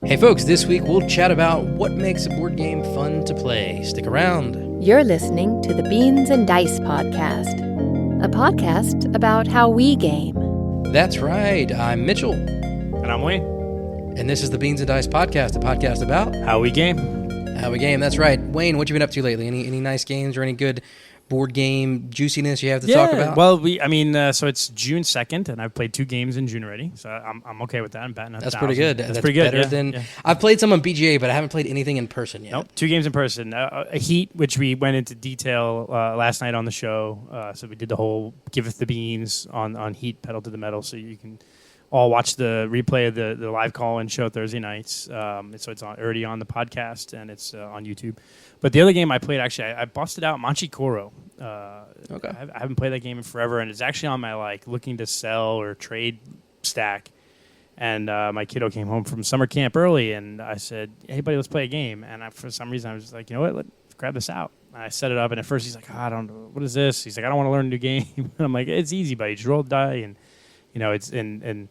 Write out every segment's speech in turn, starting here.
Hey folks, this week we'll chat about what makes a board game fun to play. Stick around. You're listening to the Beans and Dice Podcast, a podcast about how we game. That's right, I'm Mitchell. And I'm Wayne. And this is the Beans and Dice Podcast, a podcast about how we game. How we game, that's right. Wayne, what you been up to lately? Any nice games or any good board game juiciness you have to talk about? Well, so it's June 2nd, and I've played 2 games in June already, so I'm okay with that. I'm batting 1,000. That's pretty good. That's pretty good. Better than I've played some on BGA, but I haven't played anything in person yet. Nope, 2 games in person. A Heat, which we went into detail last night on the show. So we did the whole Giveth the Beans on Heat, Pedal to the Metal, so you can all watch the replay of the live call-in show Thursday nights. So it's already on the podcast, and it's on YouTube. But the other game I played, actually, I busted out Manchikoro. Okay. I haven't played that game in forever, and it's actually on my looking to sell or trade stack. And my kiddo came home from summer camp early, and I said, "Hey, buddy, let's play a game." And for some reason, I was like, "You know what? Let's grab this out." And I set it up, and at first he's like, "I don't know, what is this?" He's like, "I don't want to learn a new game." And I'm like, "It's easy, buddy. Just roll the die, and it's and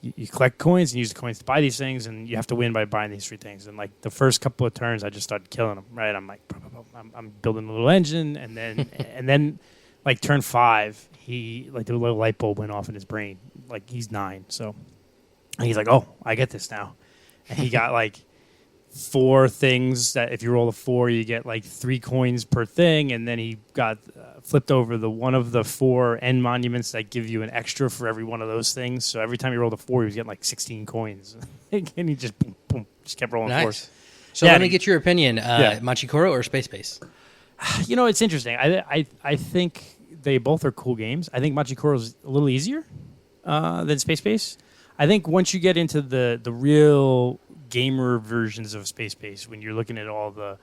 you collect coins and use the coins to buy these things, and you have to win by buying these 3 things." And the first couple of turns, I just started killing them. Right? I'm like, I'm building a little engine, and then and then turn 5, he the little light bulb went off in his brain. He's 9, so and he's like, "Oh, I get this now." And he got 4 things that if you roll a 4, you get 3 coins per thing, and then he got flipped over one of the 4 end monuments that give you an extra for every one of those things. So every time he rolled a 4, he was getting 16 coins, and he just boom, boom, just kept rolling 4s. So let me get your opinion, Manchikoro or Space Base? It's interesting. I think they both are cool games. I think Manchikoro is a little easier than Space Base. I think once you get into the real gamer versions of Space Base, when you're looking at all the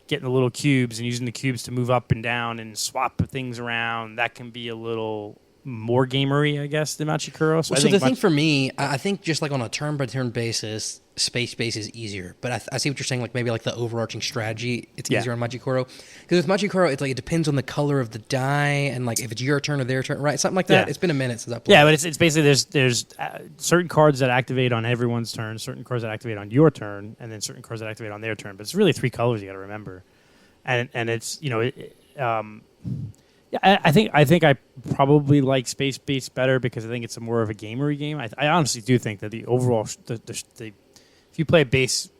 getting the little cubes and using the cubes to move up and down and swap things around, that can be a little more gamery, I guess, than Manchikoro. So the thing for me, I think just on a turn-by-turn basis, Space Base is easier. But I see what you're saying, maybe the overarching strategy, it's easier on Manchikoro. Because with Manchikoro, it's it depends on the color of the die and if it's your turn or their turn, right? Something like that. Yeah. It's been a minute since I played. Yeah, but it's basically there's certain cards that activate on everyone's turn, certain cards that activate on your turn, and then certain cards that activate on their turn. But it's really 3 colors you got to remember. And it's, I think I probably like Space Base better because I think it's more of a gamery game. I honestly do think that the overall if you play base,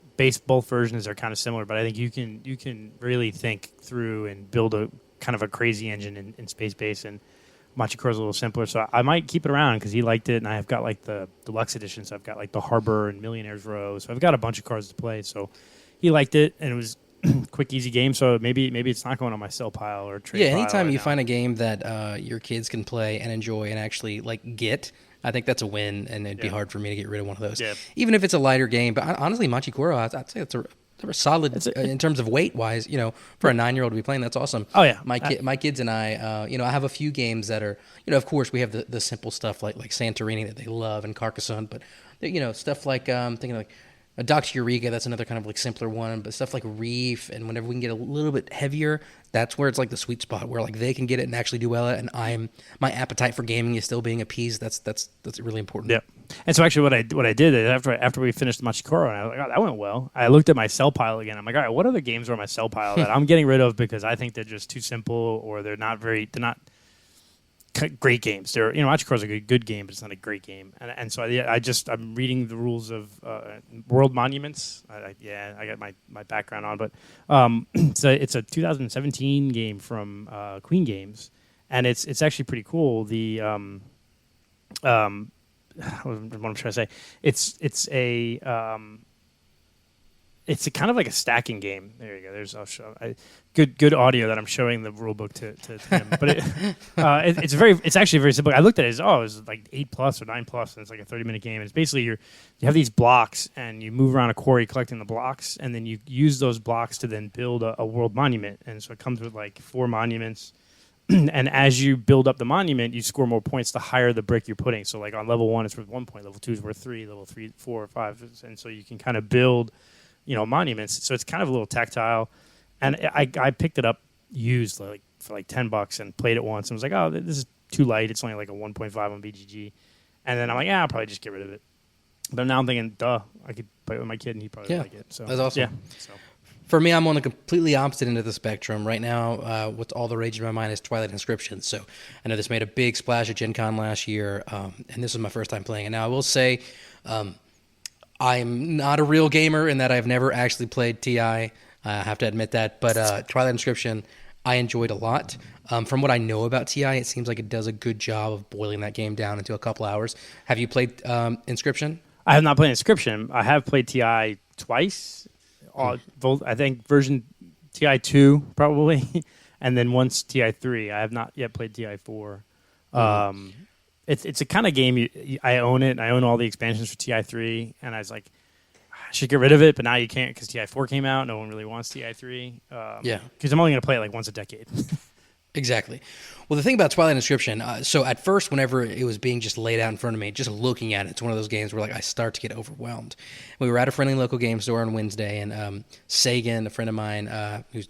both versions are kind of similar, but I think you can really think through and build a kind of a crazy engine in Space Base, and Manchikoro's a little simpler. So I might keep it around because he liked it, and I've got the deluxe edition, so I've got the Harbor and Millionaire's Row, so I've got a bunch of cards to play. So he liked it, and it was quick, easy game, so maybe it's not going on my sell pile or trade pile. Yeah, anytime you find a game that your kids can play and enjoy and actually get, I think that's a win, and it'd be hard for me to get rid of one of those. Yeah. Even if it's a lighter game. But honestly, Manchikoro, I'd say it's a solid in terms of weight-wise. For a 9-year-old to be playing, that's awesome. Oh, yeah. My kids and I, I have a few games that are, of course, we have the simple stuff like Santorini that they love and Carcassonne, but, stuff thinking Dr. Eureka, that's another kind of simpler one, but stuff like Reef, and whenever we can get a little bit heavier, that's where it's the sweet spot where they can get it and actually do well, and my appetite for gaming is still being appeased. That's really important. Yeah. And so actually what I did is after we finished Manchikoro, and I was like, "Oh, that went well." I looked at my sell pile again. I'm like, "All right, what other games are on my sell pile that I'm getting rid of because I think they're just too simple or they're not great games." They're Manchikoro's a good game, but it's not a great game. And so I'm reading the rules of World Monuments. I got my background on, but it's a 2017 game from Queen Games, and it's actually pretty cool. The what am I trying to say? It's a kind of like a stacking game. There you go. I'll show. Good audio that I'm showing the rule book to him. But it's actually very simple. I looked at it as it was 8+ or 9+, and it's a 30-minute game. And it's basically you have these blocks, and you move around a quarry collecting the blocks, and then you use those blocks to then build a world monument. And so it comes with 4 monuments. And as you build up the monument, you score more points the higher the brick you're putting. So on level 1, it's worth 1 point. Level 2 is worth 3. Level 3, 4, 5. And so you can kind of build monuments. So it's kind of a little tactile. And I picked it up used for $10 and played it once and was like, "Oh, this is too light. It's only a 1.5 on BGG." And then I'm like, "I'll probably just get rid of it." But now I'm thinking, duh, I could play it with my kid and he'd probably like it. So that's awesome. Yeah. So. For me, I'm on the completely opposite end of the spectrum. Right now, what's all the rage in my mind is Twilight Inscription. So I know this made a big splash at Gen Con last year, and this was my first time playing it. Now, I will say I'm not a real gamer in that I've never actually played TI. I have to admit that. But Twilight Inscription, I enjoyed a lot. From what I know about TI, it seems like it does a good job of boiling that game down into a couple hours. Have you played Inscription? I have not played Inscription. I have played TI twice. I think version TI2 probably, and then once TI3. I have not yet played TI4. It's a kind of game I own it. And I own all the expansions for TI3, and I was like, I should get rid of it, but now you can't because TI4 came out. No one really wants TI3. Because I'm only going to play it like once a decade. Exactly. Well, the thing about Twilight Inscription, so at first, whenever it was being just laid out in front of me, just looking at it, it's one of those games where like I start to get overwhelmed. We were at a friendly local game store on Wednesday, and Sagan, a friend of mine, who's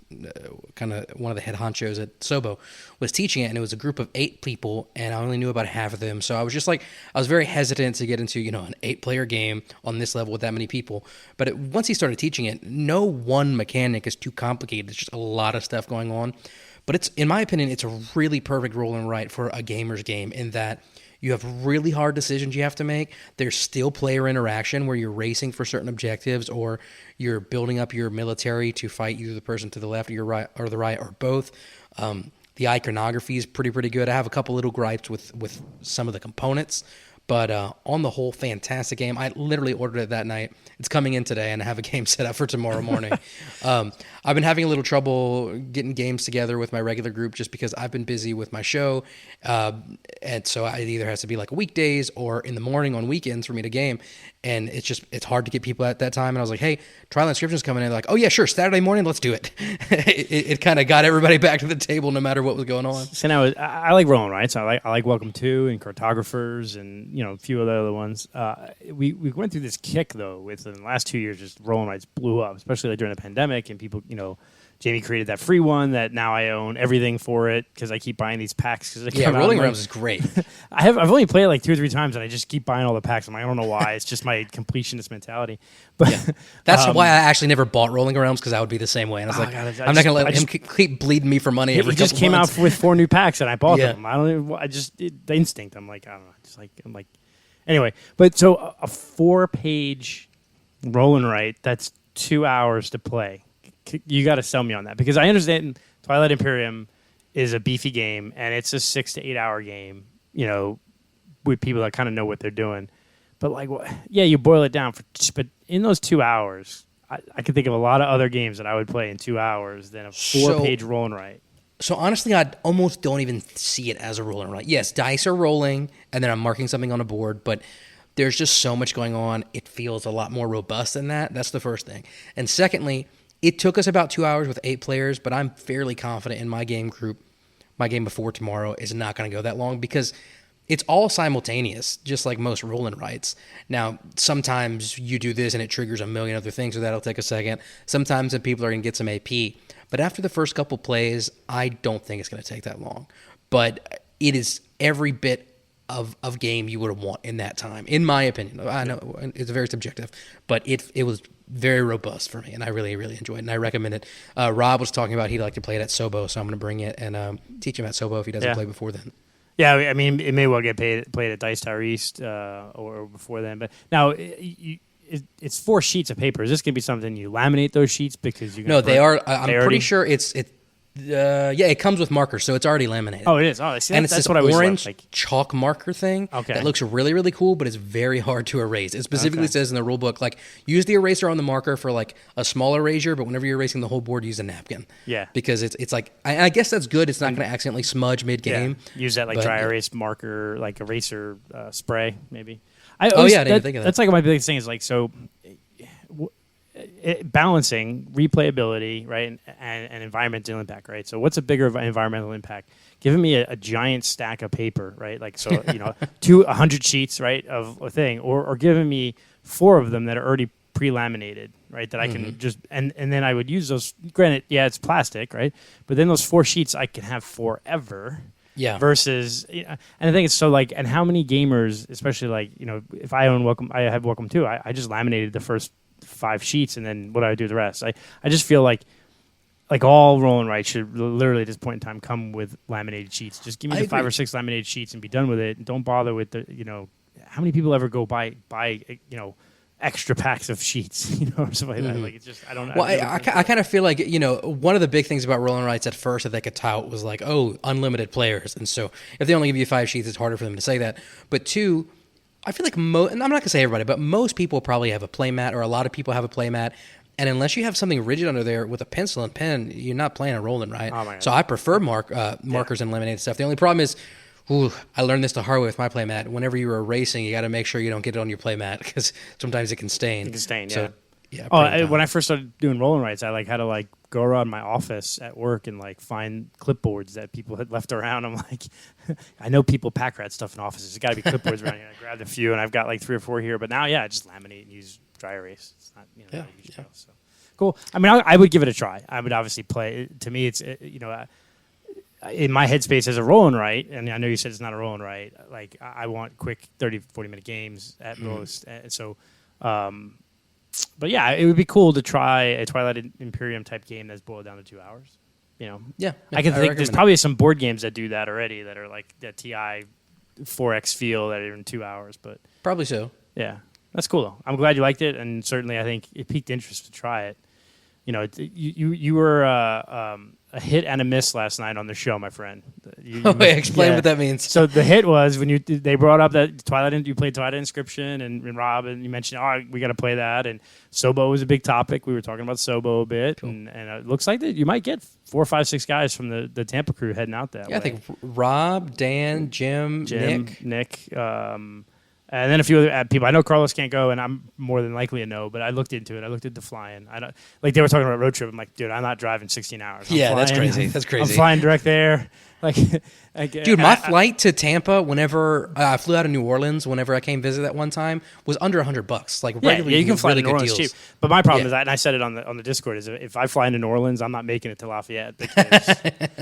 kind of one of the head honchos at Sobo, was teaching it, and it was a group of 8 people, and I only knew about half of them. So I was just like, I was very hesitant to get into, an 8-player game on this level with that many people. But once he started teaching it, no one mechanic is too complicated. There's just a lot of stuff going on. But it's, in my opinion, it's a really perfect roll and write for a gamer's game in that you have really hard decisions you have to make. There's still player interaction where you're racing for certain objectives or you're building up your military to fight either the person to the left or your right or the right or both. The iconography is pretty good. I have a couple little gripes with some of the components. But on the whole, fantastic game. I literally ordered it that night. It's coming in today, and I have a game set up for tomorrow morning. I've been having a little trouble getting games together with my regular group just because I've been busy with my show. And so it either has to be like weekdays or in the morning on weekends for me to game. And it's hard to get people at that time. And I was like, hey, Twilight Inscription's coming in. They're like, oh, yeah, sure, Saturday morning, let's do it. It kind of got everybody back to the table no matter what was going on. So now I like rolling, right? So I like Welcome to and Cartographers and a few of the other ones. We went through this kick though with in the last 2 years, just rolling rights blew up, especially like during the pandemic, and people, Jamie created that free one that now I own everything for it because I keep buying these packs. Rolling Realms is great. I've only played it like 2 or 3 times, and I just keep buying all the packs. I don't know why. It's just my completionist mentality. But that's why I actually never bought Rolling Realms because I would be the same way. And I was I'm not going to let him keep bleeding me for money. He just came out with 4 new packs, and I bought them. The instinct. I'm like, I don't know. Anyway. But so a 4-page roll and write that's 2 hours to play. You got to sell me on that because I understand Twilight Imperium is a beefy game and it's a 6 to 8 hour game, with people that kind of know what they're doing. But you boil it down but in those 2 hours, I can think of a lot of other games that I would play in 2 hours than a 4-page roll and write. So honestly, I almost don't even see it as a roll and write. Yes, dice are rolling and then I'm marking something on a board, but there's just so much going on. It feels a lot more robust than that. That's the first thing. And secondly, it took us about 2 hours with 8 players, but I'm fairly confident in my game group. My game before tomorrow is not going to go that long because it's all simultaneous, just like most roll and writes. Now, sometimes you do this and it triggers a million other things, so that'll take a second. Sometimes people are going to get some AP. But after the first couple plays, I don't think it's going to take that long. But it is every bit of game you would want in that time, in my opinion. I know it's very subjective, but it was very robust for me, and I really, really enjoyed it, and I recommend it. Rob was talking about he'd like to play it at Sobo, so I'm going to bring it and teach him at Sobo if he doesn't play before then. Yeah, I mean, it may well get played at Dice Tower East or before then, but now it's 4 sheets of paper. Is this going to be something you laminate those sheets because you? No, they are. I'm pretty sure it's. It comes with markers, so it's already laminated. Oh, it is. Oh, see, and it's that's this what I was orange like. Chalk marker thing that looks really, really cool, but it's very hard to erase. It specifically says in the rule book, use the eraser on the marker for a small erasure, but whenever you're erasing the whole board, use a napkin. Yeah, because it's I guess that's good. It's not going to accidentally smudge mid game. Yeah. Use that dry erase marker, eraser spray maybe. I didn't even think of that. That's my biggest thing is balancing replayability, right, and environmental impact, right? So what's a bigger environmental impact? Giving me a giant stack of paper, right? 100 sheets, right, of a thing, or giving me 4 of them that are already pre-laminated, right, that I can just, and then I would use those, granted, it's plastic, right, but then those 4 sheets I can have forever, Yeah. Versus, and I think it's so like, and how many gamers, especially like, if I have Welcome 2, I just laminated the first 5 sheets, and then what do I do with the rest? I just feel like all roll and write should literally at this point in time come with laminated sheets. Just give me the 5 or 6 laminated sheets and be done with it. And don't bother with the, how many people ever go buy extra packs of sheets, or something like that. Like, it's just, I don't know. Well, I kind of feel like, one of the big things about roll and writes at first that they could tout was like, oh, unlimited players. And so if they only give you 5 sheets, it's harder for them to say that. But 2, I feel like and I'm not going to say everybody, but most people probably have a playmat, or a lot of people have a playmat. And unless you have something rigid under there with a pencil and pen, you're not playing a roll and write. Oh, so I prefer markers and laminated stuff. The only problem is, I learned this the hard way with my playmat. Whenever you're erasing, you got to make sure you don't get it on your playmat, because sometimes it can stain. It can stain, yeah. So, yeah. When I first started doing roll and writes, I had to go around my office at work and find clipboards that people had left around. I'm like, I know people pack rat stuff in offices. There's got to be clipboards around here. I grabbed a few, and I've got 3 or 4 here. But now, I just laminate and use dry erase. It's not, not a huge deal. So cool. I mean, I would give it a try. I would obviously play. To me, it's in my headspace as a roll and write, and I know you said it's not a roll and write. Like, I want quick 30, 40-minute games at most. And so, but yeah, it would be cool to try a Twilight Imperium type game that's boiled down to 2 hours. Yeah, I can think there's probably some board games that do that already, that are like that TI 4X feel that are in 2 hours. But probably so. Yeah, that's cool though. I'm glad you liked it, and certainly I think it piqued interest to try it. You were a hit and a miss last night on the show, my friend. Explain what that means. So the hit was when they brought up that you played Twilight Inscription, and Rob, and you mentioned, we got to play that, and Sobo was a big topic. We were talking about Sobo a bit, cool. and it looks like that you might get 4, 5, 6 guys from the Tampa crew heading out that way. I think Rob, Dan, Jim, Nick. And then a few other people. I know Carlos can't go, and I'm more than likely a no, but I looked into it. I looked into flying. I don't, they were talking about road trip. I'm like, dude, I'm not driving 16 hours. That's crazy. That's crazy. I'm flying direct there. Dude, my flight to Tampa, whenever I flew out of New Orleans, whenever I came visit that one time, was under $100. Regularly, you can fly really to New Orleans deals. cheap. But my problem is, and I said it on the Discord, is if I fly into New Orleans, I'm not making it to Lafayette. Because,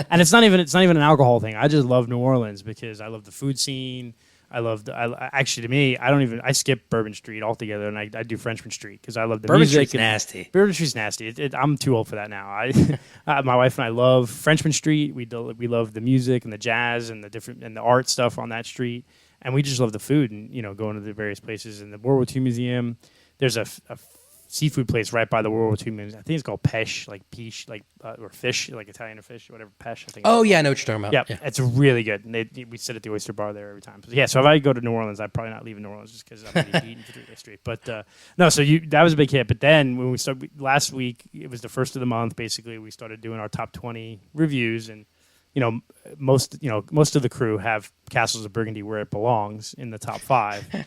and it's not even an alcohol thing. I just love New Orleans because I love the food scene. Actually, to me, I skip Bourbon Street altogether, and I do Frenchman Street because I love the Bourbon music. Street's nasty. Bourbon Street's nasty. I'm too old for that now. My wife and I love Frenchman Street. We love the music and the jazz and the art stuff on that street, and we just love the food and going to the various places. In the World War II Museum, there's a seafood place right by the World War II Museum. I think it's called Pesh, or fish, like Italian fish, whatever, Pesh. I think. Oh yeah, I know what you're talking about. Yeah, it's really good. And we sit at the Oyster Bar there every time. So if I go to New Orleans, I'm probably not leaving New Orleans just because I'm going to be eating through the street. But no, so that was a big hit. But then when we started last week, it was the first of the month. Basically, we started doing our top 20 reviews, and most of the crew have Castles of Burgundy where it belongs in the top 5.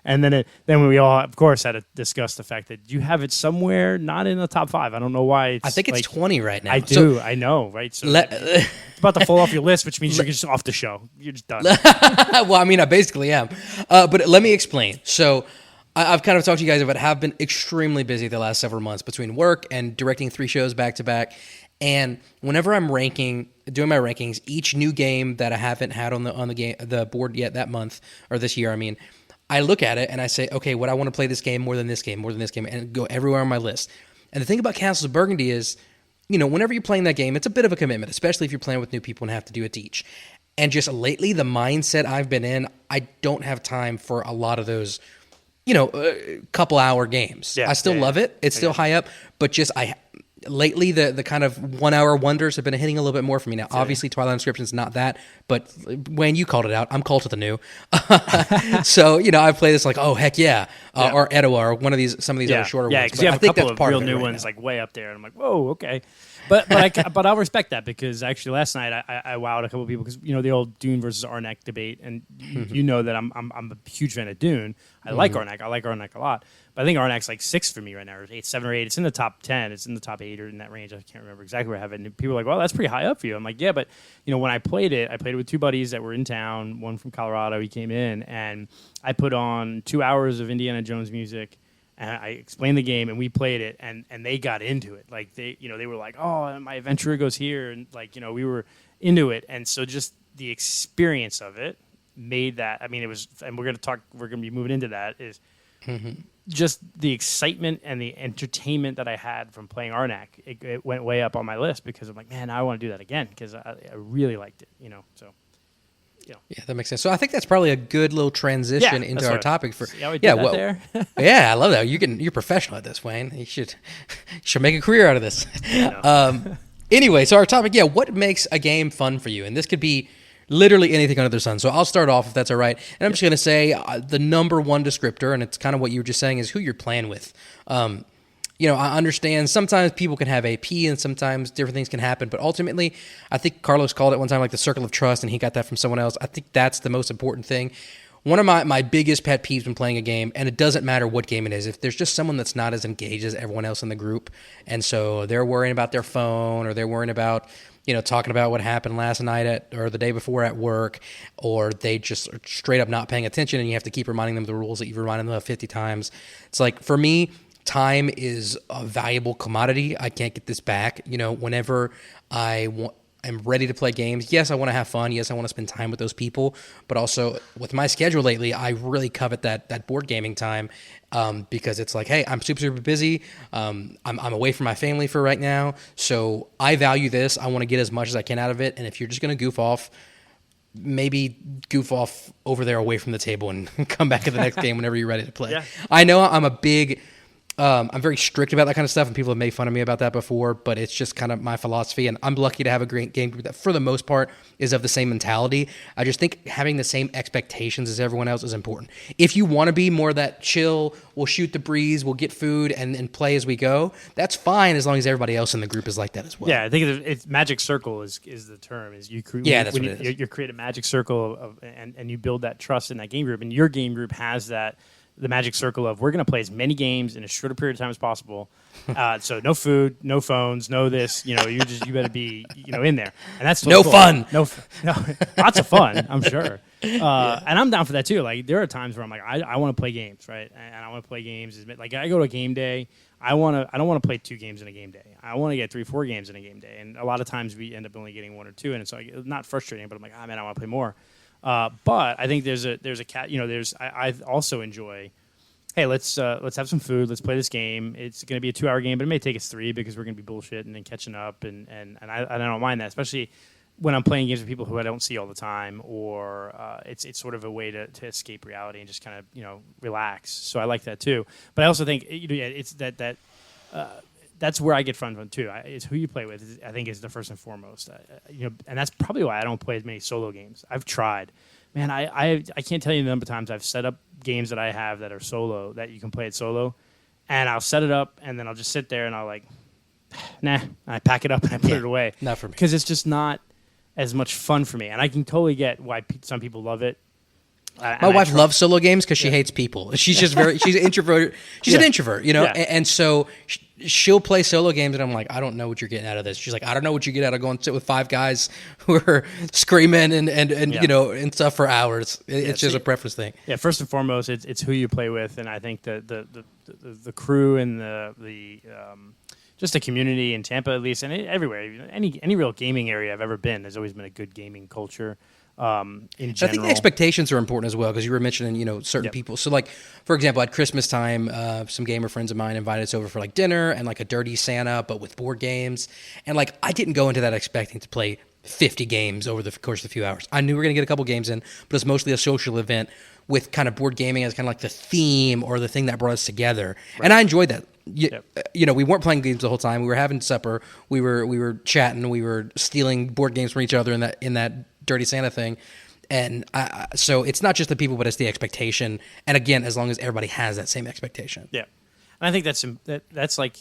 And then we all, of course, had to discuss the fact that you have it somewhere not in the top 5. I don't know why. I think it's 20 right now. I know, right? So it's about to fall off your list, which means you're just off the show. You're just done. Well, I mean, I basically am. But let me explain. So I've kind of talked to you guys about have been extremely busy the last several months between work and directing 3 shows back to back. And whenever I'm doing my rankings, each new game that I haven't had on the board yet that month or this year, I look at it and I say, okay, would I want to play this game more than this game, and go everywhere on my list. And the thing about Castles of Burgundy is, whenever you're playing that game, it's a bit of a commitment, especially if you're playing with new people and have to do it to each. And just lately, the mindset I've been in, I don't have time for a lot of those, couple hour games. Yeah, I still love it. It's still high up, but just lately, the kind of 1 hour wonders have been hitting a little bit more for me now. Obviously, Twilight Inscription's not that, but when you called it out, I'm Cult of the New. So, I play this like, oh, heck yeah. Or Etowah, or some of these other shorter ones. Yeah, because you have a couple of real new ones like way up there, and I'm like, whoa, okay. But I'll respect that because actually last night I wowed a couple of people because the old Dune versus Arnak debate, and you know that I'm a huge fan of Dune. I like Arnak. I like Arnak a lot. But I think Arnak's like 6 for me right now, or 8, 7 or 8. It's in the top 10. It's in the top 8 or in that range. I can't remember exactly where I have it. And people are like, well, that's pretty high up for you. I'm like, yeah, but when I played it with 2 buddies that were in town. One from Colorado. He came in, and I put on 2 hours of Indiana Jones music. And I explained the game, and we played it, and they got into it. Like they were like, "Oh, my adventurer goes here," and we were. into it. And so just the experience of it made that. I mean, it was, and we're going to be moving into that, is just the excitement and the entertainment that I had from playing Arnak. It went way up on my list because I'm like, man, I want to do that again because I really liked it, so. Yeah, that makes sense. So I think that's probably a good little transition into our topic for. See how we did that there? Yeah, I love that. You're professional at this, Wayne. You should make a career out of this. Anyway, so our topic, what makes a game fun for you? And this could be literally anything under the sun. So I'll start off if that's all right. And I'm just going to say the number one descriptor, and it's kind of what you were just saying, is who you're playing with. I understand sometimes people can have AP and sometimes different things can happen, but ultimately, I think Carlos called it one time like the circle of trust, and he got that from someone else. I think that's the most important thing. One of my biggest pet peeves when playing a game, and it doesn't matter what game it is, if there's just someone that's not as engaged as everyone else in the group, and so they're worrying about their phone, or they're worrying about, talking about what happened last night or the day before at work, or they just are straight up not paying attention, and you have to keep reminding them of the rules that you've reminded them of 50 times. It's like, for me, time is a valuable commodity. I can't get this back. Whenever I'm ready to play games, yes, I want to have fun. Yes, I want to spend time with those people. But also, with my schedule lately, I really covet that board gaming time because it's like, hey, I'm super, super busy. I'm away from my family for right now. So I value this. I want to get as much as I can out of it. And if you're just going to goof off, maybe goof off over there away from the table and come back at the next game whenever you're ready to play. Yeah. I know I'm very strict about that kind of stuff, and people have made fun of me about that before, but it's just kind of my philosophy, and I'm lucky to have a great game group that, for the most part, is of the same mentality. I just think having the same expectations as everyone else is important. If you want to be more that chill, we'll shoot the breeze, we'll get food, and play as we go, that's fine as long as everybody else in the group is like that as well. Yeah, I think it's magic circle is the term. Is you create, yeah, that's what it is. You create a magic circle and you build that trust in that game group, and your game group has that. The magic circle of we're going to play as many games in as short a period of time as possible. So no food, no phones, no this. You better be in there, and that's totally fun. No, lots of fun, I'm sure. And I'm down for that too. Like there are times where I'm like, I want to play games, right? And I want to play games. Like I go to a game day. I don't want to play 2 games in a game day. I want to get 3-4 games in a game day. And a lot of times we end up only getting 1 or 2, and it's like not frustrating, but I'm like, man, I want to play more. But I think I also enjoy, hey, let's have some food, let's play this game. It's going to be a 2-hour game, but it may take us 3 because we're going to be bullshitting and catching up, and I don't mind that, especially when I'm playing games with people who I don't see all the time, or it's sort of a way to escape reality and just kind of relax. So I like that too. But I also think it's that's where I get fun from too. It's who you play with. I think is the first and foremost. And that's probably why I don't play as many solo games. I've tried, man. I can't tell you the number of times I've set up games that I have that are solo that you can play it solo, and I'll set it up and then I'll just sit there and I'll like, nah. And I pack it up and I put it away. Not for me because it's just not as much fun for me. And I can totally get why some people love it. My wife loves solo games because she hates people. She's just she's an introvert. She's an introvert, and so she'll play solo games, and I'm like, I don't know what you're getting out of this. She's like, I don't know what you get out of going sit with 5 guys who are screaming and and stuff for hours. It's just a preference thing. Yeah, first and foremost, it's who you play with, and I think the crew and the just the community in Tampa, at least, and everywhere, any real gaming area I've ever been, there's always been a good gaming culture. In general. I think the expectations are important as well, because you were mentioning, certain people. So, like, for example, at Christmas time, some gamer friends of mine invited us over for like dinner and like a dirty Santa, but with board games. And like, I didn't go into that expecting to play 50 games over the course of a few hours. I knew we were going to get a couple games in, but it's mostly a social event with kind of board gaming as kind of like the theme or the thing that brought us together. Right. And I enjoyed that. We weren't playing games the whole time. We were having supper. We were chatting. We were stealing board games from each other in that Dirty Santa thing. And so it's not just the people, but it's the expectation. And again, as long as everybody has that same expectation. Yeah. And I think that's like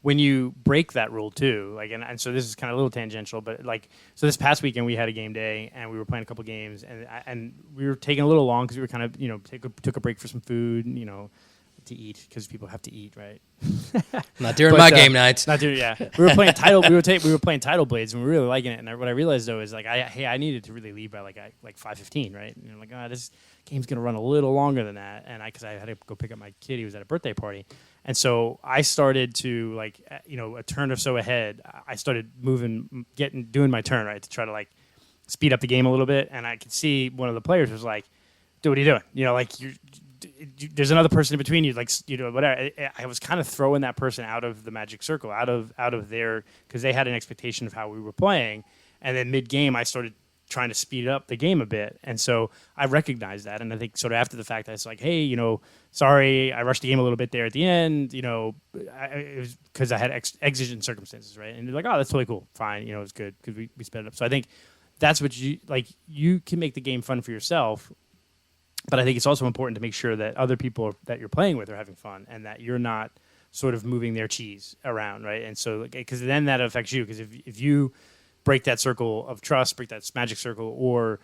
when you break that rule too, like, and so this is kind of a little tangential, but like, so this past weekend we had a game day and we were playing a couple games and we were taking a little long because we were kind of, took a break for some food, to eat because people have to eat, right? Not during my game nights. Not during, yeah. We were playing title. We were playing Title Blades, and we were really liking it. And what I realized though is like, I needed to really leave by like 5:15, right? And I'm like, this game's gonna run a little longer than that. And because I had to go pick up my kid, he was at a birthday party, and so I started to like, a turn or so ahead. I started doing my turn right to try to like speed up the game a little bit. And I could see one of the players was like, "Dude, what are you doing? Like there's another person in between you, like, whatever." I was kind of throwing that person out of the magic circle, out of their, because they had an expectation of how we were playing. And then mid game, I started trying to speed up the game a bit. And so I recognized that. And I think sort of after the fact, I was like, hey, sorry, I rushed the game a little bit there at the end, it was because I had exigent circumstances, right? And they're like, oh, that's totally cool. Fine. It's good because we sped it up. So I think that's what you can make the game fun for yourself. But I think it's also important to make sure that other people that you're playing with are having fun and that you're not sort of moving their cheese around, right? And so, because then that affects you. Because if you break that circle of trust, break that magic circle, or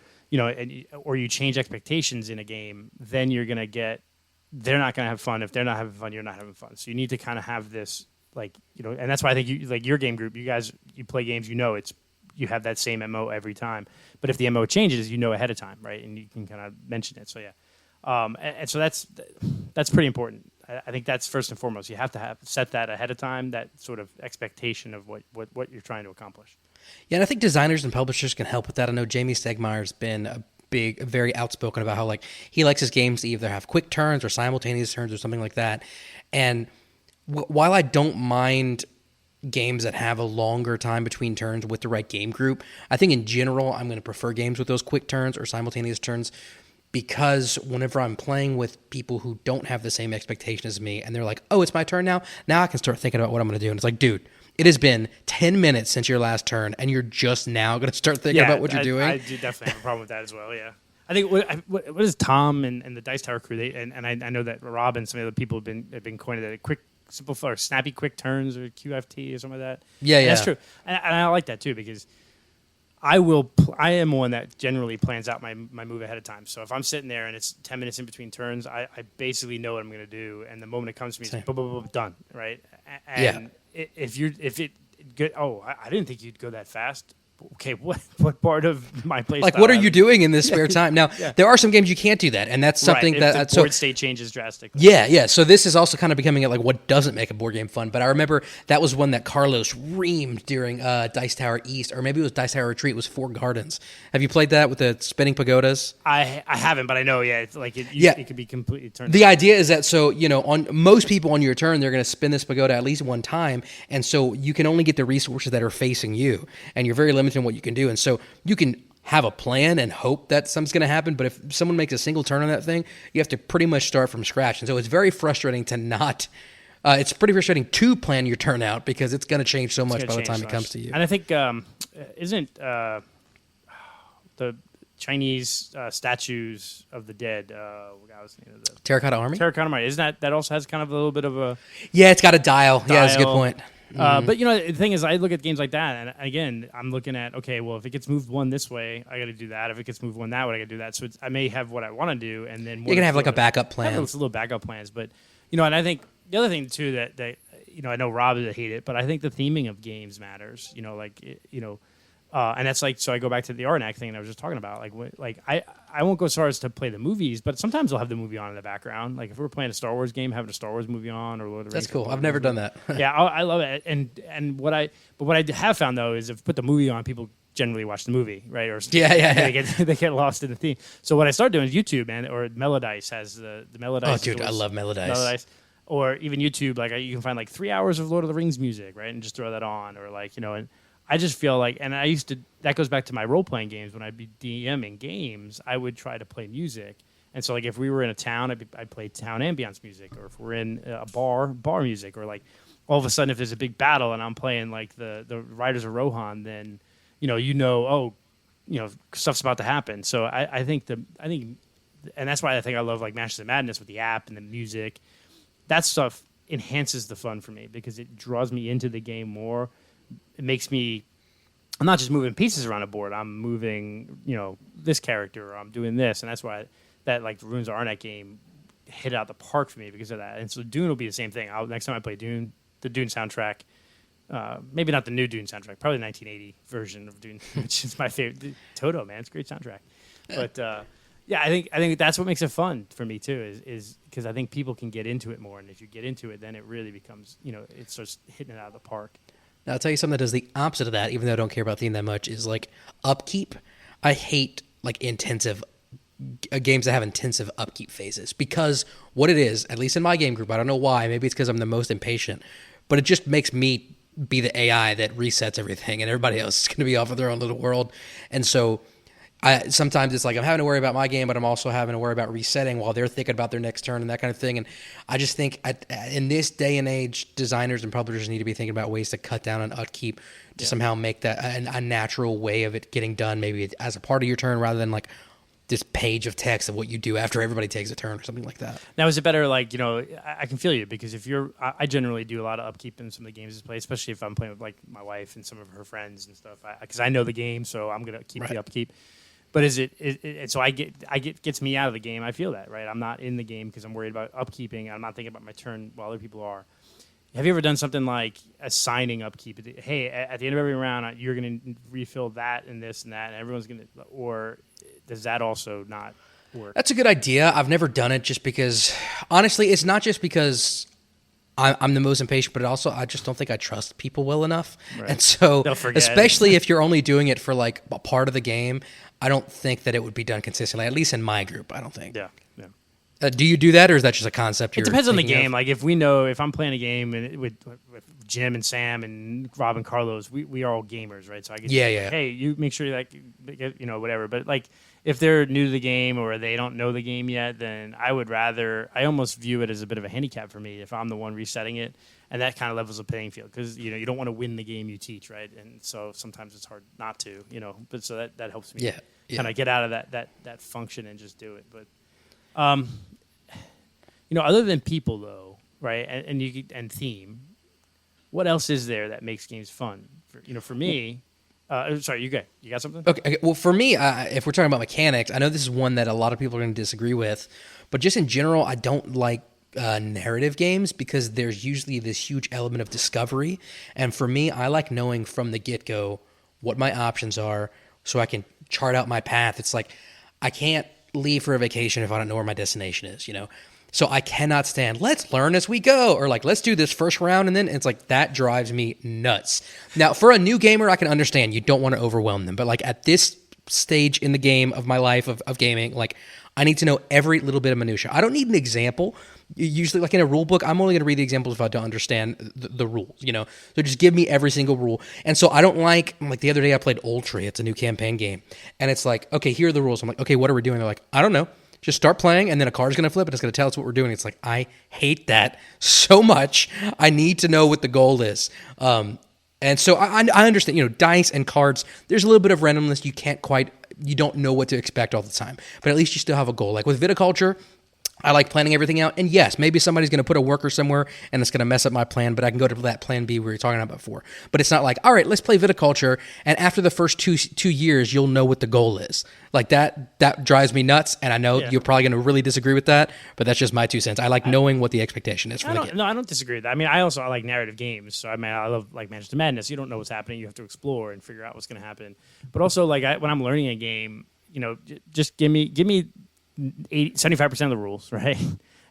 or you change expectations in a game, then they're not going to have fun. If they're not having fun, you're not having fun. So you need to kind of have this, and that's why I think your game group, you guys, you play games, you have that same MO every time. But if the MO changes, ahead of time, right? And you can kind of mention it. So yeah, and so that's pretty important. I think that's first and foremost. You have to set that ahead of time, that sort of expectation of what you're trying to accomplish. Yeah, and I think designers and publishers can help with that. I know Jamie Stegmaier's been very outspoken about how he likes his games to either have quick turns or simultaneous turns or something like that. And while I don't mind games that have a longer time between turns with the right game group, I think in general I'm going to prefer games with those quick turns or simultaneous turns, because whenever I'm playing with people who don't have the same expectation as me and they're like, oh, it's my turn now I can start thinking about what I'm going to do. And it's like, dude, it has been 10 minutes since your last turn and you're just now going to start thinking about what you're doing. I do definitely have a problem with that as well, yeah. I think what is Tom and the Dice Tower crew, and I know that Rob and some of the other people have been coined that quick, simple, or snappy quick turns, or QFT or something like that. Yeah. That's true. And I like that too, because I am one that generally plans out my move ahead of time. So if I'm sitting there and it's 10 minutes in between turns, I basically know what I'm going to do, and the moment it comes to me, it's boom, boom, boom, done, right? And I didn't think you'd go that fast. Okay, what part of my play style? What are you doing in this spare time? Now, there are some games you can't do that, and that's something that the board state changes drastically. Yeah. So this is also kind of becoming what doesn't make a board game fun. But I remember that was one that Carlos reamed during Dice Tower East, or maybe it was Dice Tower Retreat. It was Four Gardens. Have you played that with the spinning pagodas? I haven't, but I know. Yeah, it's it could be completely turned. The idea is that on most people on your turn, they're going to spin this pagoda at least one time, and so you can only get the resources that are facing you, and you're very limited in what you can do. And so you can have a plan and hope that something's going to happen, but if someone makes a single turn on that thing, you have to pretty much start from scratch. And so it's very frustrating to not it's pretty frustrating to plan your turn out, because it's going to change so much by the time it comes to you. And I think isn't the Chinese statues of the dead, what was the name of the Terracotta Army? Terracotta Army. Isn't that also has kind of a little bit of a... Yeah, it's got a dial. Yeah, that's a good point. But the thing is, I look at games like that, and again, I'm looking at, okay, well, if it gets moved one this way, I got to do that. If it gets moved one that way, I got to do that. So I may have what I want to do, and then you're gonna have a backup plan. Have little backup plans, but and I think the other thing too that I know Rob would hate it, but I think the theming of games matters. And that's so I go back to the Arnak thing that I was just talking about. I won't go as far as to play the movies, but sometimes I'll have the movie on in the background. Like if we're playing a Star Wars game, having a Star Wars movie on, or Lord of the Rings. That's cool. I've never done that. Yeah, I love it. And what I have found though is if I put the movie on, people generally watch the movie, right? Or they get lost in the theme. So what I started doing is YouTube, man, or Melodice has the Melodice. Oh, dude, I love Melodice. Or even YouTube, you can find 3 hours of Lord of the Rings music, right, and just throw that on, or and I just feel that goes back to my role-playing games. When I'd be DMing games, I would try to play music. And so, if we were in a town, I'd play town ambience music. Or if we're in a bar music. Or, all of a sudden, if there's a big battle and I'm playing, the Riders of Rohan, then, stuff's about to happen. So I think, and that's why I think I love, Masters of Madness with the app and the music. That stuff enhances the fun for me because it draws me into the game more. It makes me, I'm not just moving pieces around a board. I'm moving, this character, or I'm doing this. And that's why the Runes of Arnak game hit it out the park for me because of that. And so Dune will be the same thing. Next time I play Dune, the Dune soundtrack, maybe not the new Dune soundtrack, probably the 1980 version of Dune, which is my favorite. Toto, man, it's a great soundtrack. But yeah, I think that's what makes it fun for me too. Is because I think people can get into it more, and if you get into it, then it really becomes, it starts hitting it out of the park. Now, I'll tell you something that does the opposite of that, even though I don't care about theme that much, is like upkeep. I hate like intensive games that have intensive upkeep phases, because what it is, at least in my game group, I don't know why, maybe it's because I'm the most impatient, but it just makes me be the AI that resets everything, and everybody else is going to be off of their own little world. And so sometimes it's like I'm having to worry about my game, but I'm also having to worry about resetting while they're thinking about their next turn and that kind of thing. And I just think in this day and age, designers and publishers need to be thinking about ways to cut down on upkeep to somehow make that a natural way of it getting done, maybe as a part of your turn rather than like this page of text of what you do after everybody takes a turn or something like that. Now, is it better, like, I can feel you, because if I generally do a lot of upkeep in some of the games I play, especially if I'm playing with like my wife and some of her friends and stuff, because I know the game, so I'm going to keep the upkeep. But so gets me out of the game. I feel that, right? I'm not in the game because I'm worried about upkeeping. I'm not thinking about my turn while other people are. Have you ever done something like assigning upkeep? Hey, at the end of every round, you're going to refill that and this and that, and everyone's going to, or does that also not work? That's a good idea. I've never done it just because, honestly, it's not just because I'm the most impatient, but also I just don't think I trust people well enough. Right. And so, especially if you're only doing it for like a part of the game, I don't think that it would be done consistently, at least in my group. I don't think. Yeah. Do you do that, or is that just a concept? It depends on the game. Like if I'm playing a game with Jim and Sam and Rob and Carlos, we are all gamers, right? So I get hey, you make sure you whatever. But like if they're new to the game or they don't know the game yet, then I almost view it as a bit of a handicap for me if I'm the one resetting it, and that kind of levels the playing field, because you don't want to win the game you teach, right? And so sometimes it's hard not to, But so that helps me kind of get out of that function and just do it. But other than people though, right? And theme, what else is there that makes games fun? For me, sorry, you got something? Okay. Well, for me, if we're talking about mechanics, I know this is one that a lot of people are going to disagree with, but just in general, I don't like narrative games because there's usually this huge element of discovery. And for me, I like knowing from the get-go what my options are so I can chart out my path. It's like I can't leave for a vacation if I don't know where my destination is, So I cannot stand, let's learn as we go, or like, let's do this first round, and then it's like, that drives me nuts. Now, for a new gamer, I can understand you don't want to overwhelm them, but like at this stage in the game of my life of gaming, like I need to know every little bit of minutia. I don't need an example. Usually, like in a rule book, I'm only going to read the examples if I don't understand the rules, So just give me every single rule. And so I don't like the other day I played Ultra. It's a new campaign game. And it's like, okay, here are the rules. I'm like, okay, what are we doing? They're like, I don't know. Just start playing, and then a card's going to flip, and it's going to tell us what we're doing. It's like, I hate that so much. I need to know what the goal is. And so I understand, dice and cards, there's a little bit of randomness. You don't know what to expect all the time. But at least you still have a goal. Like with viticulture, I like planning everything out. And yes, maybe somebody's going to put a worker somewhere and it's going to mess up my plan, but I can go to that plan B we were talking about before. But it's not like, all right, let's play viticulture, and after the first two years, you'll know what the goal is. Like that drives me nuts, and I know you're probably going to really disagree with that, but that's just my 2 cents. I like knowing what the expectation is. No, I don't disagree with that. I mean, I like narrative games. So I love like Manchester Madness. You don't know what's happening. You have to explore and figure out what's going to happen. But also, like when I'm learning a game, just give me 75% of the rules, right?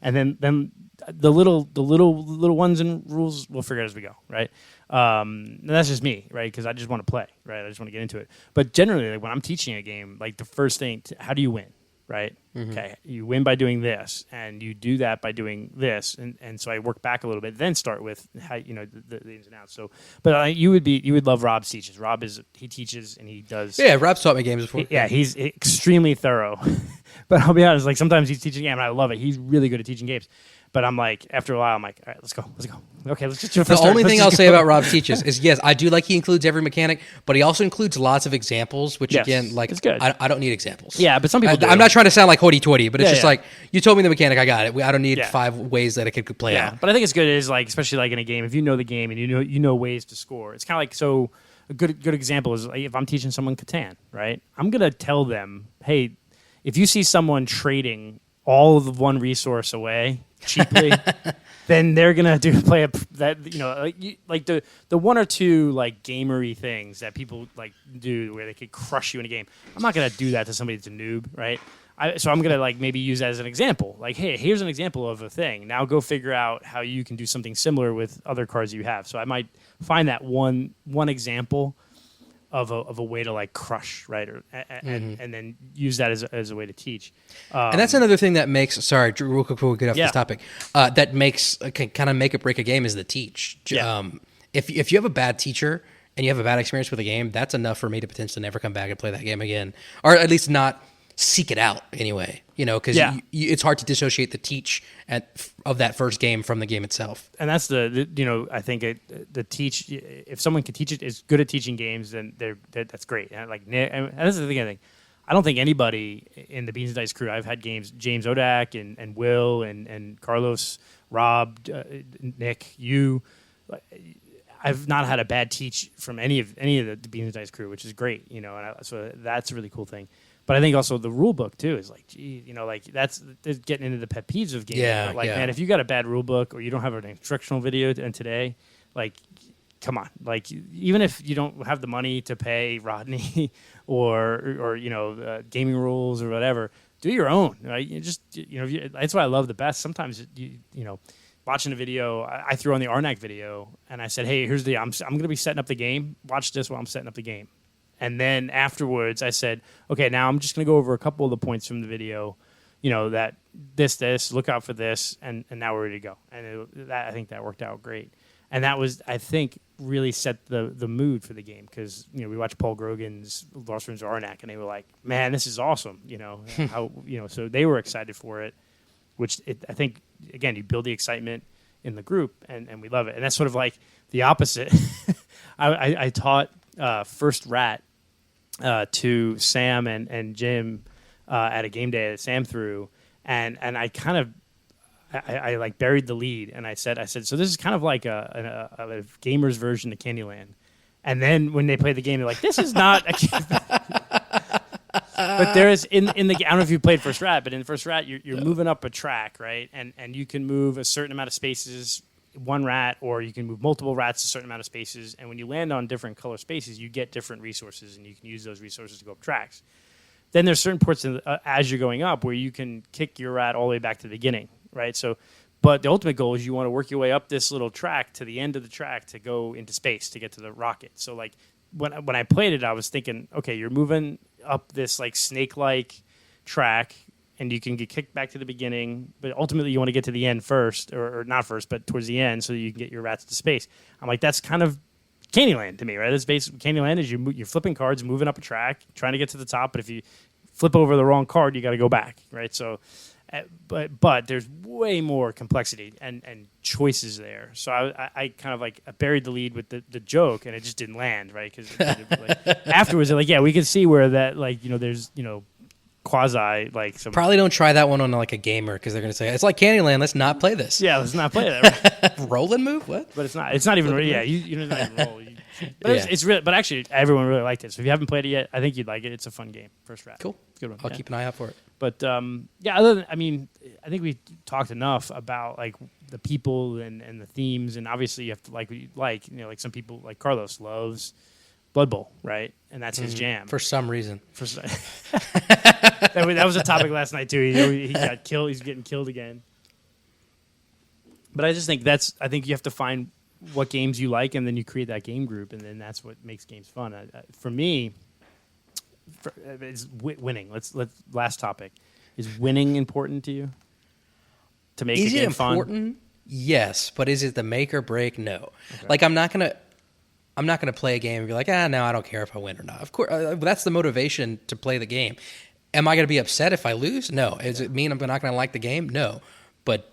And then the little ones and rules we'll figure out as we go, right? And that's just me, right? Because I just want to play, right? I just want to get into it. But generally, like when I'm teaching a game, like the first thing, how do you win, right? Mm-hmm. Okay, you win by doing this, and you do that by doing this, and so I work back a little bit, then start with how the ins and outs. So, but you would love Rob's teaches. He teaches and he does. Yeah, Rob's taught me games before. He's extremely thorough. But I'll be honest, like sometimes he's teaching a game and I love it. He's really good at teaching games. But I'm like, after a while, I'm like, all right, let's go. Okay, let's just do it. The only thing I'll say about Rob Teaches is, yes, I do like he includes every mechanic, but he also includes lots of examples, which again, like, it's good. I don't need examples. Yeah, but some people do. I'm not trying to sound like hoity-toity, but it's just like, you told me the mechanic, I got it. I don't need 5 ways that it could play out. But I think it's good is like, especially like in a game, if you know the game and you know ways to score. It's kind of like, so a good example is like if I'm teaching someone Catan, right? I'm gonna tell them, hey, if you see someone trading all of the one resource away cheaply, then they're gonna play that, you know, like the one or two like gamery things that people like do where they could crush you in a game. I'm not gonna do that to somebody that's a noob, right? So I'm gonna like maybe use that as an example. Like, hey, here's an example of a thing. Now go figure out how you can do something similar with other cards you have. So I might find that one example of a way to like crush, right, and then use that as a way to teach. And that's another thing that makes, sorry, Drew, real quick before we get off this topic, that makes can kind of make or break a game is the teach. Yeah. If you have a bad teacher and you have a bad experience with a game, that's enough for me to potentially never come back and play that game again, or at least not seek it out anyway. You know, because it's hard to dissociate the teach of that first game from the game itself. And that's you know, I think the teach, if someone can teach it, is good at teaching games, then that's great. And like, and that's the thing I think. I don't think anybody in the Beans and Dice crew, I've had James Odak and Will and Carlos, Rob, Nick, you, I've not had a bad teach from any of the Beans and Dice crew, which is great, you know, and so that's a really cool thing. But I think also the rule book too is like, gee, you know, like that's getting into the pet peeves of games. Yeah, but like, man, if you got a bad rule book or you don't have an instructional video and today, like, come on, like even if you don't have the money to pay Rodney or you know gaming rules or whatever, do your own. Right? You just that's what I love the best. Sometimes you know. Watching a video, I threw on the Arnak video and I said, hey, here's I'm going to be setting up the game. Watch this while I'm setting up the game. And then afterwards I said, okay, now I'm just going to go over a couple of the points from the video, you know, that this, look out for this, and now we're ready to go. And I think that worked out great. And that was, I think, really set the mood for the game because, you know, we watched Paul Grogan's Lost Ruins of Arnak and they were like, man, this is awesome, you know, how, you know, so they were excited for it. Which I think, again, you build the excitement in the group, and we love it. And that's sort of like the opposite. I taught First Rat to Sam and Jim at a game day that Sam threw, and I kind of I like buried the lead, and I said so this is kind of like a gamer's version of Candyland. And then when they play the game, they're like, this is not a But there is in the I don't know if you played First Rat, but in First Rat you're moving up a track, right? And you can move a certain amount of spaces, one rat, or you can move multiple rats a certain amount of spaces. And when you land on different color spaces, you get different resources, and you can use those resources to go up tracks. Then there's certain parts as you're going up where you can kick your rat all the way back to the beginning, right? So, but the ultimate goal is you want to work your way up this little track to the end of the track to go into space to get to the rocket. So like when I played it, I was thinking, okay, you're moving up this like snake-like track, and you can get kicked back to the beginning, but ultimately you want to get to the end first, or not first, but towards the end, so that you can get your rats to space. I'm like, that's kind of Candyland to me, right? That's basically Candyland is you're flipping cards, moving up a track, trying to get to the top, but if you flip over the wrong card, you got to go back, right? So, but there's way more complexity and choices there. So I kind of like buried the lead with the joke, and it just didn't land, right? Because like, afterwards, they're like, yeah, we can see where that, like, you know, there's, you know, quasi like some. Probably don't try that one on like a gamer because they're going to say it's like Candyland. Let's not play this. Yeah, let's not play that. Right? Roll and move. What? But it's not even. Yeah, you don't even roll. But it's really. But actually, everyone really liked it. So if you haven't played it yet, I think you'd like it. It's a fun game. First Rat. Cool. It's a good one. I'll keep an eye out for it. But yeah, other than, I mean, I think we talked enough about like the people and the themes, and obviously you have to like what you like. You know, like some people, like Carlos loves Blood Bowl, right? And that's his jam. For some reason. That was a topic last night too. He got killed. He's getting killed again. But I just think I think you have to find what games you like, and then you create that game group, and then that's what makes games fun. For me, it's winning. Let's last topic. Is winning important to you? To make a game fun? Is it important? Yes, but is it the make or break? No. Okay. Like I'm not gonna play a game and be like, no, I don't care if I win or not. Of course, that's the motivation to play the game. Am I gonna be upset if I lose? No. Does it mean I'm not gonna like the game? No. But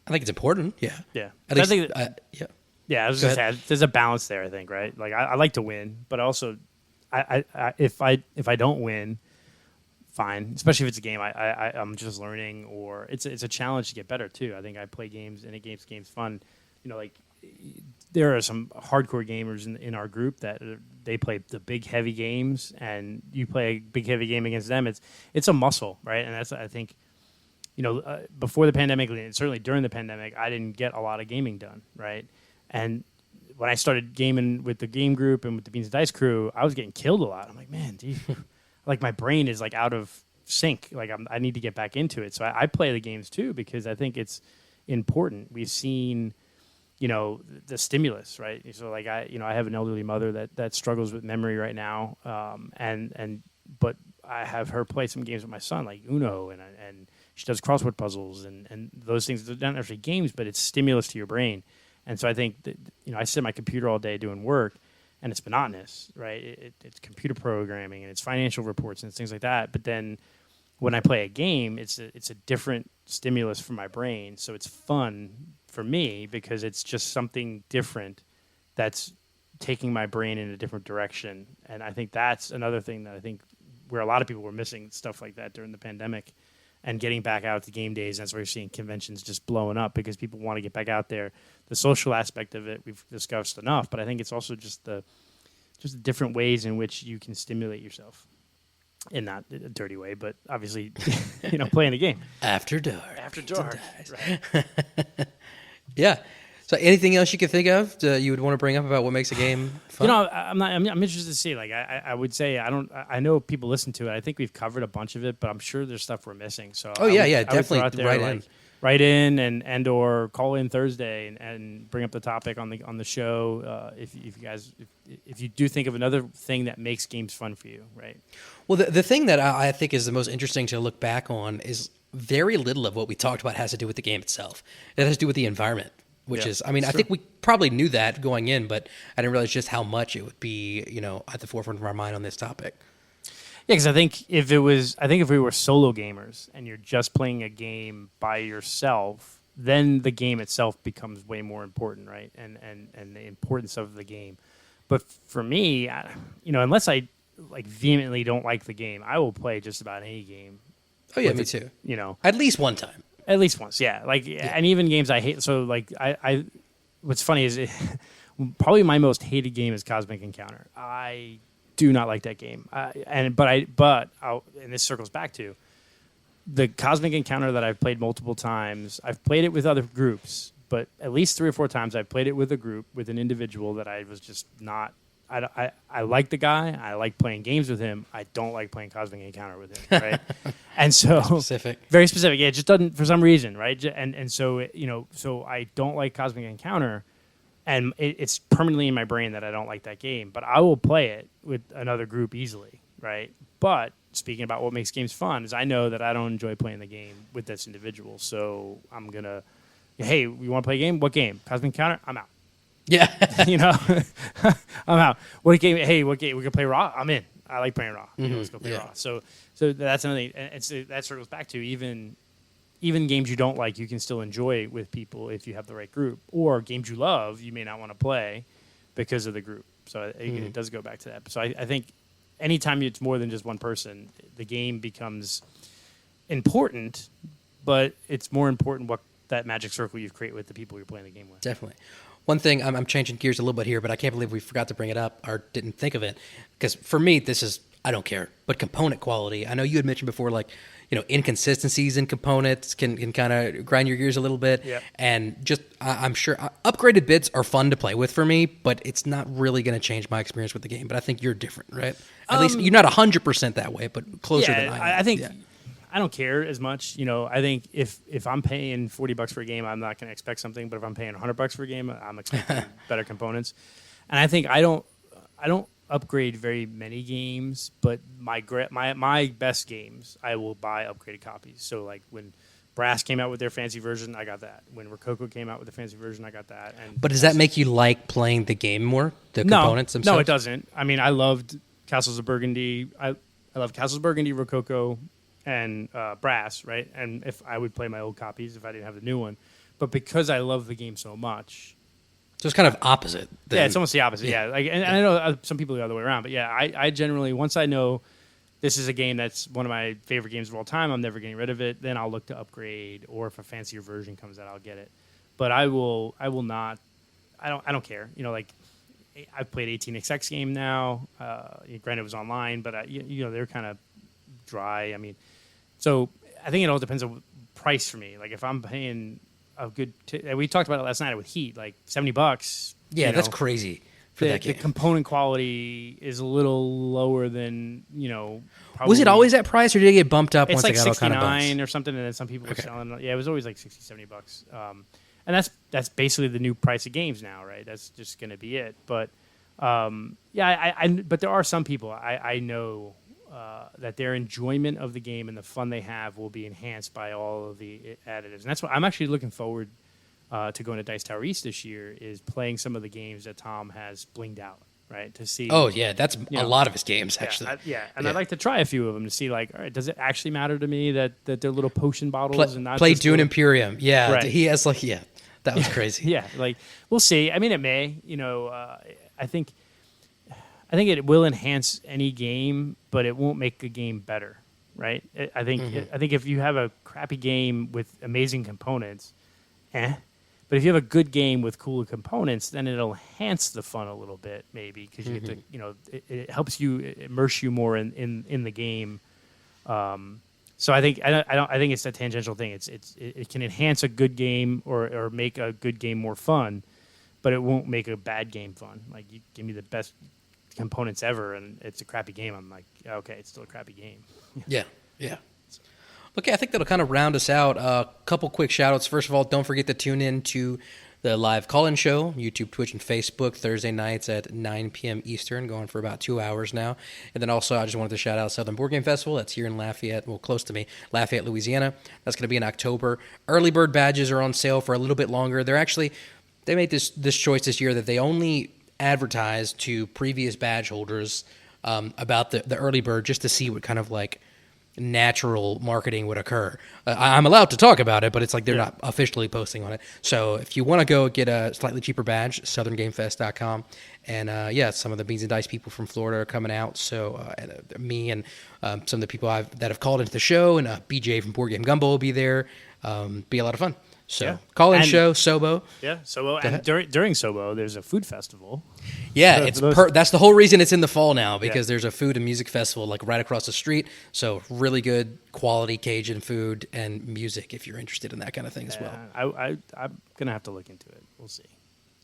I think it's important. Yeah. Yeah. At least, yeah. Yeah, I was just saying, there's a balance there, I think, right? Like I like to win, but also if I don't win, fine. Especially if it's a game I'm just learning, or it's a challenge to get better too. I think I play games and it makes games fun. You know, like there are some hardcore gamers in our group that they play the big heavy games, and you play a big heavy game against them. It's a muscle, right? And that's, I think, before the pandemic and certainly during the pandemic, I didn't get a lot of gaming done, right? And when I started gaming with the game group and with the Beans and Dice crew, I was getting killed a lot. I'm like, man, dude, like my brain is like out of sync. Like I need to get back into it. So I play the games too because I think it's important. We've seen, the stimulus, right? So like I have an elderly mother that struggles with memory right now, but I have her play some games with my son, like Uno, and she does crossword puzzles and those things. They're not actually games, but it's stimulus to your brain. And so I think that, I sit at my computer all day doing work, and it's monotonous, right? It's computer programming, and it's financial reports, and it's things like that. But then when I play a game, it's a different stimulus for my brain. So it's fun for me because it's just something different that's taking my brain in a different direction. And I think that's another thing that I think where a lot of people were missing stuff like that during the pandemic and getting back out to game days. That's why you're seeing conventions just blowing up because people want to get back out there. The social aspect of it we've discussed enough, but I think it's also just the different ways in which you can stimulate yourself. In not a dirty way, but obviously, playing the game. After dark. Right. Yeah. So anything else you could think of you would want to bring up about what makes a game fun? I'm interested to see. Like I would say I know people listen to it. I think we've covered a bunch of it, but I'm sure there's stuff we're missing. So definitely write in and or call in Thursday and bring up the topic on the show if you guys if you do think of another thing that makes games fun for you, right? Well, the thing that I think is the most interesting to look back on is very little of what we talked about has to do with the game itself. It has to do with the environment. Which is, I think we probably knew that going in, but I didn't realize just how much it would be, at the forefront of our mind on this topic. Yeah, because I think if we were solo gamers and you're just playing a game by yourself, then the game itself becomes way more important, right? And the importance of the game. But for me, unless I vehemently don't like the game, I will play just about any game. Oh yeah, me too. At least one time. At least once, yeah. And even games I hate. So, I what's funny is probably my most hated game is Cosmic Encounter. I do not like that game. And this circles back to the Cosmic Encounter that I've played multiple times. I've played it with other groups, but at least 3 or 4 times I've played it with a group, with an individual that I was just not. I like the guy. I like playing games with him. I don't like playing Cosmic Encounter with him, right? And so very specific. Yeah, it just doesn't for some reason, right? And so so I don't like Cosmic Encounter, and it's permanently in my brain that I don't like that game. But I will play it with another group easily, right? But speaking about what makes games fun is I know that I don't enjoy playing the game with this individual, so I'm gonna, hey, you want to play a game? What game? Cosmic Encounter? I'm out. Yeah. I'm out. What game? Hey, what game? We can play Raw? I'm in. I like playing Raw. Let's go play Raw. So that's another thing. And that circles back to even games you don't like, you can still enjoy with people if you have the right group. Or games you love, you may not want to play because of the group. So it does go back to that. So I think anytime it's more than just one person, the game becomes important, but it's more important what that magic circle you create with the people you're playing the game with. Definitely. One thing, I'm changing gears a little bit here, but I can't believe we forgot to bring it up or didn't think of it. Because for me, this is, I don't care, but component quality. I know you had mentioned before, inconsistencies in components can kind of grind your gears a little bit. Yep. And just, I'm sure, upgraded bits are fun to play with for me, but it's not really going to change my experience with the game. But I think you're different, right? At least you're not 100% that that way, but closer than I am. I think... Yeah. I don't care as much. I think if I'm paying $40 for a game, I'm not going to expect something. But if I'm paying $100 for a game, I'm expecting better components. And I think I don't upgrade very many games, but my best games, I will buy upgraded copies. So like when Brass came out with their fancy version, I got that. When Rococo came out with the fancy version, I got that. But does that make you like playing the game more? The components themselves? No, it doesn't. I mean, I loved Castles of Burgundy. I love Castles of Burgundy, Rococo, and Brass, right? And if I would play my old copies if I didn't have the new one. But because I love the game so much... So it's kind of opposite. Yeah, it's almost the opposite, yeah. And I know some people go the other way around, but yeah, I generally, once I know this is a game that's one of my favorite games of all time, I'm never getting rid of it, then I'll look to upgrade, or if a fancier version comes out, I'll get it. But I will not... I don't care. I've played 18XX game now. Granted, it was online, but they're kind of dry. I mean... So I think it all depends on price for me. Like if I'm paying a good, we talked about it last night with Heat, like $70. Yeah, that's crazy for that game. The component quality is a little lower than Probably, was it always that price, or did it get bumped up once like it got all kind of bucks? $69 or something, and then some people were selling. Yeah, it was always like $60-$70. And that's basically the new price of games now, right? That's just going to be it. But but there are some people I know that their enjoyment of the game and the fun they have will be enhanced by all of the additives, and that's what I'm actually looking forward to going to Dice Tower East this year, is playing some of the games that Tom has blinged out. Right, to see. Oh yeah, that's a lot of his games actually. I'd like to try a few of them to see, like, all right, does it actually matter to me that they're little potion bottles and not play just Dune Imperium? Yeah, right. He has that was crazy. Yeah, like we'll see. I mean, it may. I think it will enhance any game, but it won't make a game better. Right? I think if you have a crappy game with amazing components, But if you have a good game with cooler components, then it'll enhance the fun a little bit, maybe, because you get to, it helps you immerse you more in the game. So I think it's a tangential thing. It can enhance a good game or make a good game more fun, but it won't make a bad game fun. Like, you give me the best components ever, and it's a crappy game. I'm like, okay, it's still a crappy game. Yeah. Okay, I think that'll kind of round us out. A couple quick shout-outs. First of all, don't forget to tune in to the live call-in show, YouTube, Twitch, and Facebook, Thursday nights at 9 p.m. Eastern, going for about 2 hours now. And then also, I just wanted to shout out Southern Board Game Festival. That's here in Lafayette, well, close to me, Lafayette, Louisiana. That's going to be in October. Early bird badges are on sale for a little bit longer. They made this choice this year that they only advertise to previous badge holders about the early bird, just to see what kind of like natural marketing would occur. I'm allowed to talk about it, but it's like they're not officially posting on it. So if you want to go get a slightly cheaper badge, southerngamefest.com. And some of the Beans and Dice people from Florida are coming out. So me and some of the people that have called into the show, and BJ from Board Game Gumbo will be there. Be a lot of fun. So call-in show, Sobo. Yeah, Sobo. And during Sobo, there's a food festival. Yeah, that's the whole reason it's in the fall now, because there's a food and music festival like right across the street. So really good quality Cajun food and music if you're interested in that kind of thing as well. I'm going to have to look into it. We'll see.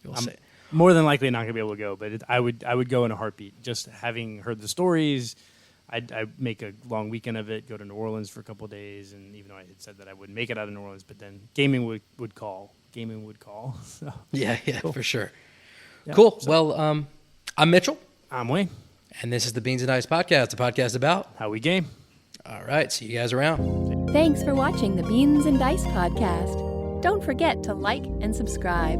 We'll see. More than likely not going to be able to go, but I would go in a heartbeat. Just having heard the stories, I'd make a long weekend of it, go to New Orleans for a couple of days, and even though I had said that I wouldn't make it out of New Orleans, but then gaming would call. So. Yeah, cool. For sure. Yeah, cool. So. Well, I'm Mitchell. I'm Wayne. And this is the Beans and Dice Podcast, a podcast about how we game. All right. See you guys around. Thanks for watching the Beans and Dice Podcast. Don't forget to like and subscribe.